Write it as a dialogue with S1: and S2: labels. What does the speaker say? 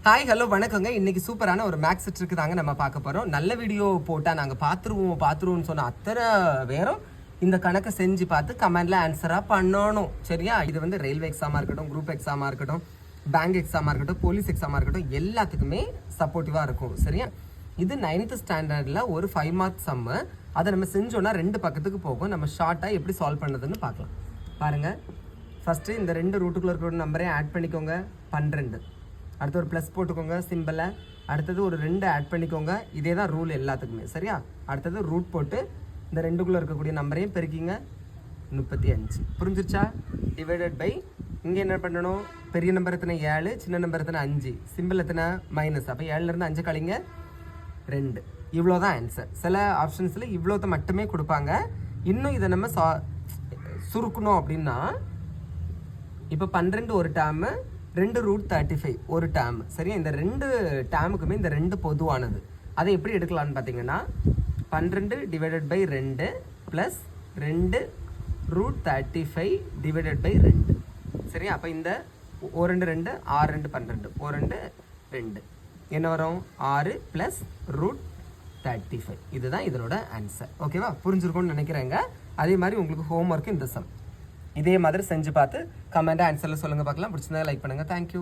S1: Hi hello வணக்கங்க. இன்னைக்கு சூப்பரான ஒரு மேக்ஸ் ட்ரிக் தாங்க நம்ம பார்க்க போகிறோம். நல்ல வீடியோ போட்டால் நாங்கள் பார்த்துருவோம்னு சொன்ன அத்தனை பேரும் இந்த கணக்கை செஞ்சு பார்த்து கமெண்டில் ஆன்சராக பண்ணணும். சரியா? இது வந்து ரயில்வே எக்ஸாமாக இருக்கட்டும், குரூப் எக்ஸாமாக இருக்கட்டும், பேங்க் எக்ஸாமாக இருக்கட்டும், போலீஸ் எக்ஸாமாக இருக்கட்டும், எல்லாத்துக்குமே சப்போர்ட்டிவாக இருக்கும். சரியா? இது 9th ஸ்டாண்டர்டில் ஒரு 5 மார்க் சம்மு. அதை நம்ம செஞ்சோன்னா 2 பக்கத்துக்கு போகும். நம்ம ஷார்ட்டாக எப்படி சால்வ் பண்ணுறதுன்னு பார்க்கலாம். பாருங்கள், ஃபஸ்ட்டு இந்த 2 ரூட்டுக்குள்ளே இருக்கிற நம்பரையும் ஆட் பண்ணிக்கோங்க. 12. அடுத்து ஒரு ப்ளஸ் போட்டுக்கோங்க சிம்பிளை. அடுத்தது ஒரு 2 ஆட் பண்ணிக்கோங்க. இதே தான் ரூல் எல்லாத்துக்குமே. சரியா? அடுத்தது ரூட் போட்டு இந்த 2க்குள்ளே இருக்கக்கூடிய நம்பரையும் பெருக்கிங்க. 35. புரிஞ்சிருச்சா? டிவைடட் பை இங்கே என்ன பண்ணணும்? பெரிய நம்பர் எத்தனை 7, சின்ன நம்பர் எத்தனை 5, சிம்பிள் எத்தனை மைனஸ். அப்போ 7லேருந்து 5 கழிங்க 2. இவ்வளோ தான் ஆன்சர். சில ஆப்ஷன்ஸில் இவ்வளோத்தை மட்டுமே கொடுப்பாங்க. இன்னும் இதை நம்ம சுருக்கணும் அப்படின்னா இப்போ 12 ஒரு டேர்மு, 2 ரூட் 35 ஒரு டேர்ம். சரியா? இந்த 2 டேர்முக்குமே இந்த 2 பொதுவானது. அதை எப்படி எடுக்கலான்னு பார்த்தீங்கன்னா 12 divided by 2 plus 2 root 35 divided by 2. சரியா? அப்போ இந்த 2 2 6 2 12 2 2 என்ன வரும்? 6 ப்ளஸ் ரூட் 35. இதுதான் இதனோட ஆன்சர். ஓகேவா? புரிஞ்சிருக்கும்னு நினைக்கிறேங்க. அதே மாதிரி உங்களுக்கு ஹோம் ஒர்க்கு இந்த சம் இதே மாதிரி செஞ்சு பார்த்து கமெண்ட் ஆன்சரில் சொல்லுங்கள் பார்க்கலாம். பிடிச்சிருந்தா லைக் பண்ணுங்கள். தேங்க்யூ.